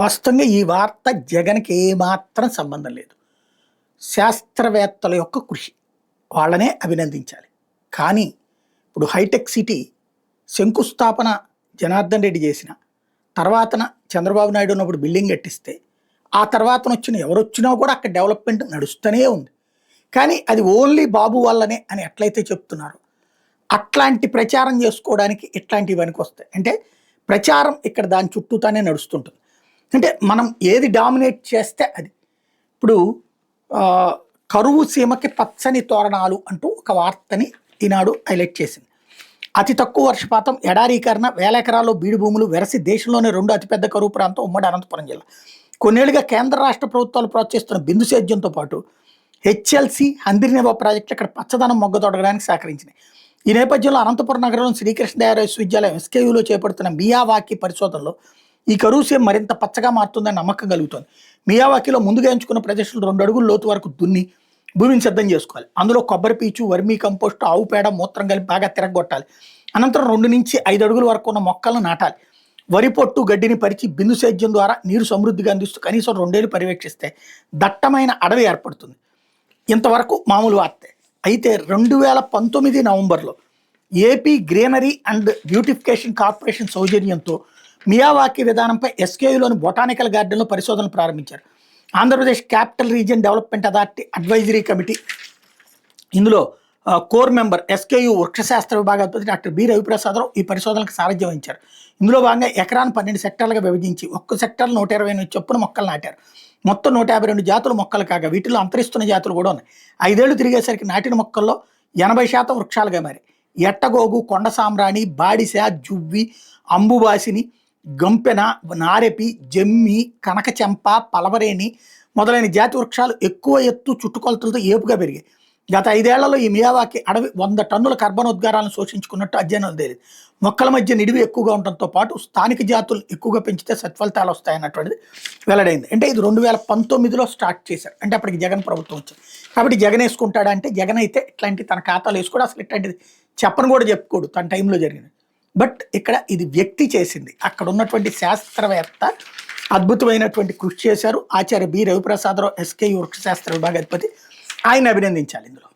వాస్తవంగా ఈ వార్త జగన్‌కి ఏమాత్రం సంబంధం లేదు. శాస్త్రవేత్తల యొక్క కృషి. వాళ్ళనే అభినందించాలి. కానీ ఇప్పుడు హైటెక్ సిటీ శంకుస్థాపన జనార్దన్ రెడ్డి చేసిన, తర్వాతన చంద్రబాబు నాయుడు ఉన్నప్పుడు బిల్డింగ్ కట్టిస్తే, ఆ తర్వాతనొచ్చిన ఎవరొచ్చినా కూడా అక్కడ డెవలప్‌మెంట్ నడుస్తూనే ఉంది. కానీ అది ఓన్లీ బాబు వల్లనే అని ఎట్లయితే చెప్తున్నారో, అట్లాంటి ప్రచారం చేసుకోవడానికి ఇట్లాంటివి పనికొస్తాయి. అంటే ప్రచారం ఇక్కడ దాని చుట్టూతానే నడుస్తుంటుంది. అంటే మనం ఏది డామినేట్ చేస్తే అది. ఇప్పుడు కరువు సీమకి పచ్చని తోరణాలు అంటూ ఒక వార్తని ఈనాడు హైలైట్ చేసింది. అతి తక్కువ వర్షపాతం, ఎడారీకరణ, వేల ఎకరాల్లో బీడు భూములు వెరసి దేశంలోనే 2 అతిపెద్ద కరువు ప్రాంతం ఉమ్మడి అనంతపురం జిల్లా. కొన్నేళ్లుగా కేంద్ర రాష్ట్ర ప్రభుత్వాలు ప్రోత్సహిస్తున్న బిందు సేద్యంతో పాటు హెచ్ఎల్సి, హంద్రినివా ప్రాజెక్టులు ఇక్కడ పచ్చదనం మొగ్గతొడగడానికి సహకరించినాయి. ఈ నేపథ్యంలో అనంతపురం నగరంలోని శ్రీకృష్ణదేవరాయ విశ్వవిద్యాలయం ఎస్కేయూలో చేపడుతున్న మియావాకీ పరిశోధనలో ఈ కరువు సీమ మరింత పచ్చగా మారుతుందని నమ్మకం కలుగుతోంది. మియావాకీలో ముందుగా ఎంచుకున్న ప్రదేశంలో 2 అడుగుల లోతు వరకు దున్ని భూమిని సిద్ధం చేసుకోవాలి. అందులో కొబ్బరి పీచు, వర్మీ కంపోస్ట్, ఆవు పేడ, మూత్రం కలిపి బాగా తిరగొట్టాలి. అనంతరం 2 నుంచి 5 అడుగుల వరకు ఉన్న మొక్కలను నాటాలి. వరి పొట్టు, గడ్డిని పరిచి బిందు సేద్యం ద్వారా నీరు సమృద్ధిగా అందిస్తూ కనీసం 2 ఏళ్లు పర్యవేక్షిస్తే దట్టమైన అడవి ఏర్పడుతుంది. ఇంతవరకు మామూలు వార్తే. అయితే 2019 నవంబర్లో AP greenery and beautification corporation సౌజన్యంతో మియావాకీ విధానంపై ఎస్కేయూలోని బొటానికల్ గార్డెన్లో పరిశోధనలు ప్రారంభించారు. Andhra Pradesh capital region development authority advisory committee ఇందులో కోర్ మెంబర్, ఎస్కేయూ వృక్షశాస్త్ర విభాగాధిపతి డాక్టర్ బి రవిప్రసాదరావు ఈ పరిశోధనలకు సారథ్యం వహించారు. ఇందులో భాగంగా ఎకరాన్ని 12 సెక్టార్లుగా విభజించి ఒక్క సెక్టార్లు 128 చొప్పున మొక్కలు నాటారు. మొత్తం 152 జాతులు మొక్కలు కాగా వీటిలో అంతరిస్తున్న జాతులు కూడా ఉన్నాయి. 5 ఏళ్లు తిరిగేసరికి నాటిన మొక్కల్లో 80% వృక్షాలుగా మారాయి. ఎట్టగోగు, కొండ సామ్రాణి, బాడిస, జువ్వి, అంబుబాసిని, గంపెన, నారెపి, జమ్మి, కనకచెంప, పలవరేణి మొదలైన జాతి వృక్షాలు ఎక్కువ ఎత్తు చుట్టుకొలతలతో ఏపుగా పెరిగాయి. గత 5 ఏళ్లలో ఈ మియావాకీ అడవి 100 టన్నుల కర్బనోద్గారాలను శోషించుకున్నట్టు అధ్యయనాలు తేలింది. మొక్కల మధ్య నిడివి ఎక్కువగా ఉండటంతో పాటు స్థానిక జాతులు ఎక్కువగా పెంచితే సత్ఫలితాలు వస్తాయన్నటువంటిది వెల్లడైంది. అంటే ఇది 2019లో స్టార్ట్ చేశారు. అంటే అప్పటికి జగన్ ప్రభుత్వం వచ్చింది. కాబట్టి జగన్ వేసుకుంటాడా అంటే, జగన్ అయితే ఇట్లాంటి తన ఖాతాలు వేసుకోడు. అసలు ఇట్లాంటిది చెప్పను కూడా చెప్పుకోడు తన టైంలో జరిగింది. బట్ ఇక్కడ ఇది వ్యక్తి చేసింది. అక్కడ ఉన్నటువంటి శాస్త్రవేత్త అద్భుతమైనటువంటి కృషి చేశారు. ఆచార్య బి రవిప్రసాదరావు, ఎస్కేయూ వృక్షశాస్త్ర విభాగాధిపతి. ఆయన అభినందించాలి ఇందులో.